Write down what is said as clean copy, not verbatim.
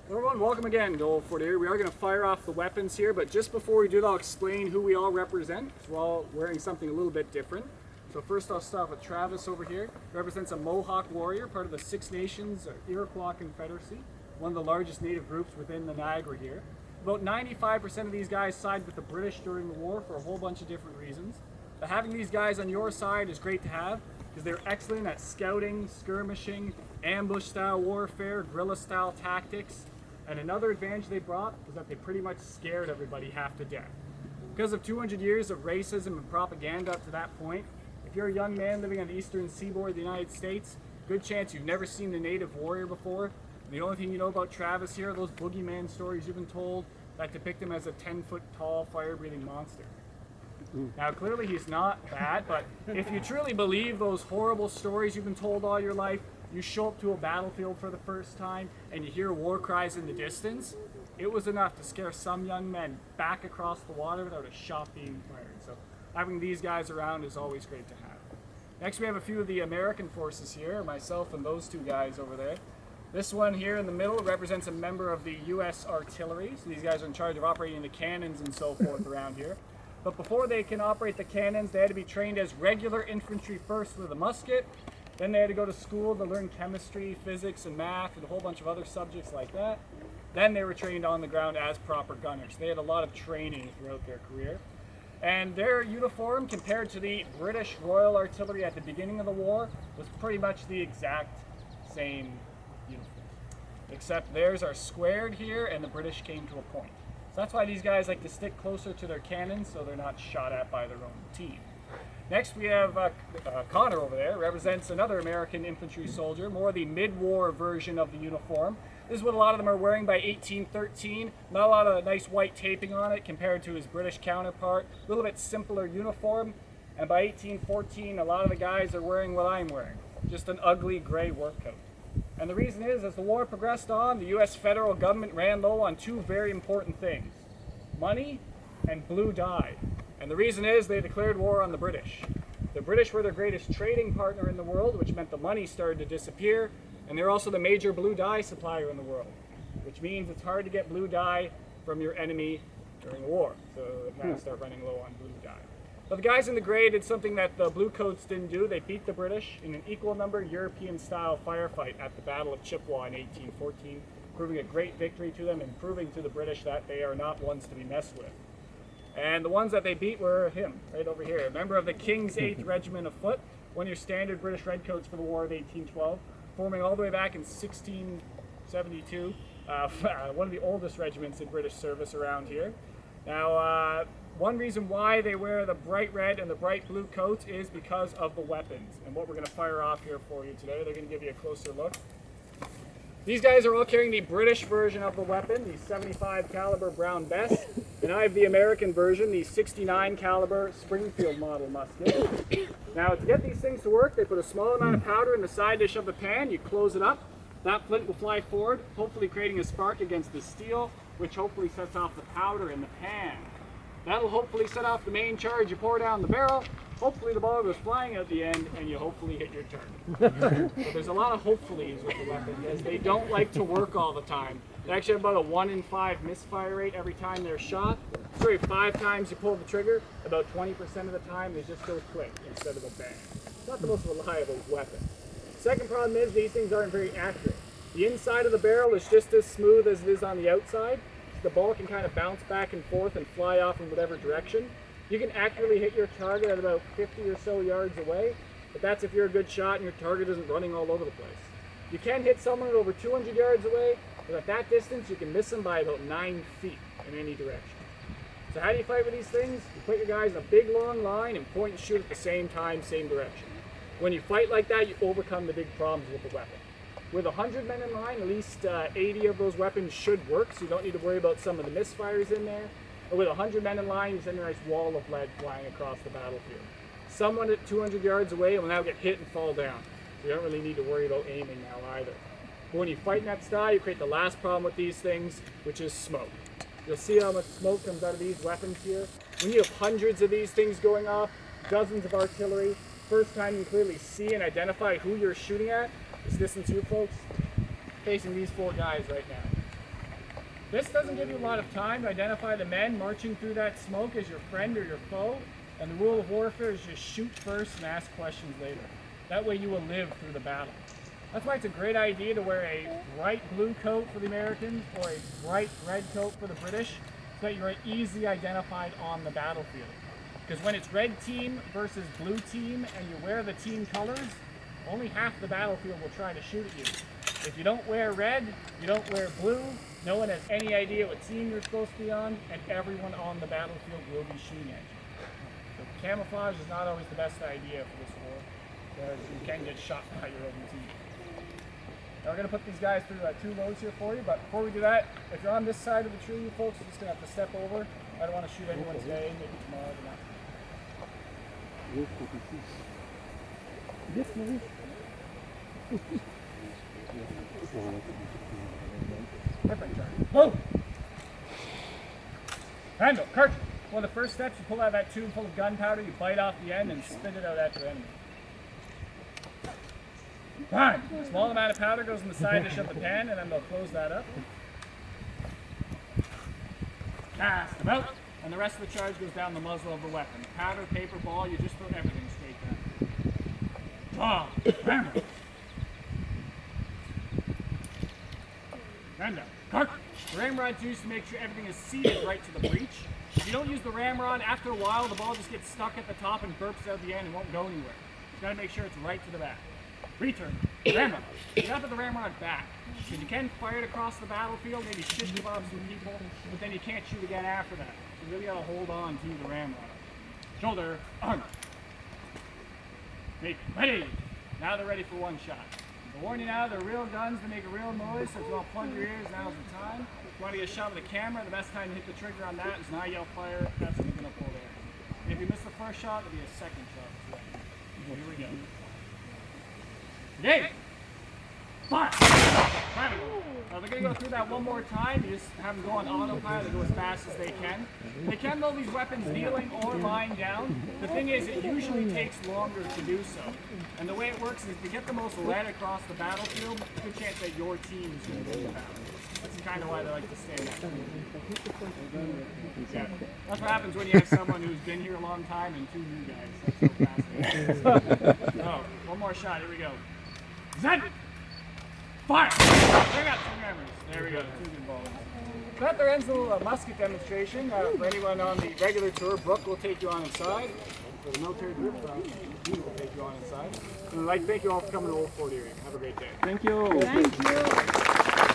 Hello everyone, welcome again to Old Fort Erie. We are going to fire off the weapons here, but just before we do that, I'll explain who we all represent. We're all wearing something a little bit different. So first I'll start with Travis over here. He represents a Mohawk warrior, part of the Six Nations Iroquois Confederacy, one of the largest native groups within the Niagara here. About 95% of these guys sided with the British during the war for a whole bunch of different reasons. But having these guys on your side is great to have because they're excellent at scouting, skirmishing, ambush-style warfare, guerrilla-style tactics. And another advantage they brought was that they pretty much scared everybody half to death. Because of 200 years of racism and propaganda up to that point, if you're a young man living on the eastern seaboard of the United States, good chance you've never seen the native warrior before. And the only thing you know about Travis here are those boogeyman stories you've been told that depict him as a 10-foot tall, fire-breathing monster. Now, clearly he's not that, but if you truly believe those horrible stories you've been told all your life, you show up to a battlefield for the first time and you hear war cries in the distance, it was enough to scare some young men back across the water without a shot being fired. So having these guys around is always great to have. Next we have a few of the American forces here, myself and those two guys over there. This one here in the middle represents a member of the U.S. Artillery. So these guys are in charge of operating the cannons and so forth around here. But before they can operate the cannons, they had to be trained as regular infantry first with a musket. Then they had to go to school to learn chemistry, physics, and math, and a whole bunch of other subjects like that. Then they were trained on the ground as proper gunners. They had a lot of training throughout their career. And their uniform, compared to the British Royal Artillery at the beginning of the war, was pretty much the exact same uniform. Except theirs are squared here, and the British came to a point. So that's why these guys like to stick closer to their cannons so they're not shot at by their own team. Next we have Connor over there, represents another American infantry soldier, more the mid-war version of the uniform. This is what a lot of them are wearing by 1813. Not a lot of nice white taping on it compared to his British counterpart. A little bit simpler uniform. And by 1814, a lot of the guys are wearing what I'm wearing, just an ugly gray work coat. And the reason is, as the war progressed on, the U.S. federal government ran low on two very important things: money and blue dye. And the reason is they declared war on the British. The British were their greatest trading partner in the world, which meant the money started to disappear, and they're also the major blue dye supplier in the world, which means it's hard to get blue dye from your enemy during a war. So they kind of start running low on blue dye. But the guys in the gray did something that the blue coats didn't do. They beat the British in an equal number European-style firefight at the Battle of Chippewa in 1814, proving a great victory to them and proving to the British that they are not ones to be messed with. And the ones that they beat were him, right over here, a member of the King's 8th Regiment of Foot, one of your standard British redcoats for the War of 1812, forming all the way back in 1672, one of the oldest regiments in British service around here. Now, one reason why they wear the bright red and the bright blue coats is because of the weapons. And what we're going to fire off here for you today, they're going to give you a closer look. These guys are all carrying the British version of the weapon, the 75 caliber Brown Bess, and I have the American version, the 69 caliber Springfield model musket. Now, to get these things to work, they put a small amount of powder in the side dish of the pan. You close it up, that flint will fly forward, hopefully creating a spark against the steel, which hopefully sets off the powder in the pan. That'll hopefully set off the main charge you pour down the barrel. Hopefully the ball goes flying at the end and you hopefully hit your target. So there's a lot of hopefullys with the weapon because they don't like to work all the time. They actually have about a 1 in 5 misfire rate every time they're shot. Sorry, 5 times you pull the trigger, about 20% of the time they just go quick instead of a bang. It's not the most reliable weapon. Second problem is these things aren't very accurate. The inside of the barrel is just as smooth as it is on the outside. The ball can kind of bounce back and forth and fly off in whatever direction. You can accurately hit your target at about 50 or so yards away, but that's if you're a good shot and your target isn't running all over the place. You can hit someone at over 200 yards away, but at that distance you can miss them by about 9 feet in any direction. So how do you fight with these things? You put your guys in a big long line and point and shoot at the same time, same direction. When you fight like that, you overcome the big problems with the weapon. With 100 men in line, at least 80 of those weapons should work, so you don't need to worry about some of the misfires in there. Or with 100 men in line, you send a nice wall of lead flying across the battlefield. Someone at 200 yards away will now get hit and fall down, so you don't really need to worry about aiming now either. But when you fight in that style, you create the last problem with these things, which is smoke. You'll see how much smoke comes out of these weapons here. When you have hundreds of these things going off, dozens of artillery, first time you can clearly see and identify who you're shooting at, is this and two folks facing these 4 guys right now. This doesn't give you a lot of time to identify the men marching through that smoke as your friend or your foe. And the rule of warfare is just shoot first and ask questions later. That way you will live through the battle. That's why it's a great idea to wear a bright blue coat for the Americans or a bright red coat for the British, so that you're easily identified on the battlefield. Because when it's red team versus blue team and you wear the team colors, only half the battlefield will try to shoot at you. If you don't wear red, you don't wear blue, no one has any idea what team you're supposed to be on, and everyone on the battlefield will be shooting at you. So camouflage is not always the best idea for this war, because you can get shot by your own team. Now we're going to put these guys through 2 loads here for you, but before we do that, if you're on this side of the tree, you folks are just going to have to step over. I don't want to shoot anyone today, maybe tomorrow, but not. Different charge. Oh! Handle, cartridge. One of the first steps, you pull out that tube full of gunpowder, you bite off the end and spit it out at your enemy. Fine. A small amount of powder goes in the side dish of the pan, and then they'll close that up. Cast them out, and the rest of the charge goes down the muzzle of the weapon. Powder, paper, ball, you just throw everything straight down. Draw. Ramrod. Ramrod. Cartridge. The ramrod's used to make sure everything is seated right to the breech. If you don't use the ramrod, after a while the ball just gets stuck at the top and burps out the end and won't go anywhere. You gotta make sure it's right to the back. Return. Ramrod. You gotta put the ramrod back, because you can fire it across the battlefield, maybe shish kebab some people, but then you can't shoot again after that. So you really gotta hold on to the ramrod. Shoulder, arm. Make ready. Now they're ready for one shot. I warn you now, they're real guns, they make a real noise, so if you want to plug your ears, now's the time. If you want to get a shot with a camera, the best time to hit the trigger on that is now yell fire, that's when you're going to pull there. And if you miss the first shot, there'll be a second shot. So here we go. Today, fire! Now they're going to go through that one more time. You just have them go on autopilot, they go as fast as they can. They can load these weapons kneeling or lying down. The thing is, it usually takes longer to do so. And the way it works is to get the most lead across the battlefield, good chance that your team is going to win the battle. That's kind of why they like to stay in that. Yeah. That's what happens when you have someone who's been here a long time and 2 new guys. That's so fascinating. Oh, one more shot, here we go. Zed! Fire! Check out 2 memories. There we go, 2 good balls. So that there ends the little musket demonstration. For anyone on the regular tour, Brooke will take you on inside. For the military group, he will take you on inside. And I'd like to thank you all for coming to Old Fort Erie. Have a great day. Thank you. Thank you.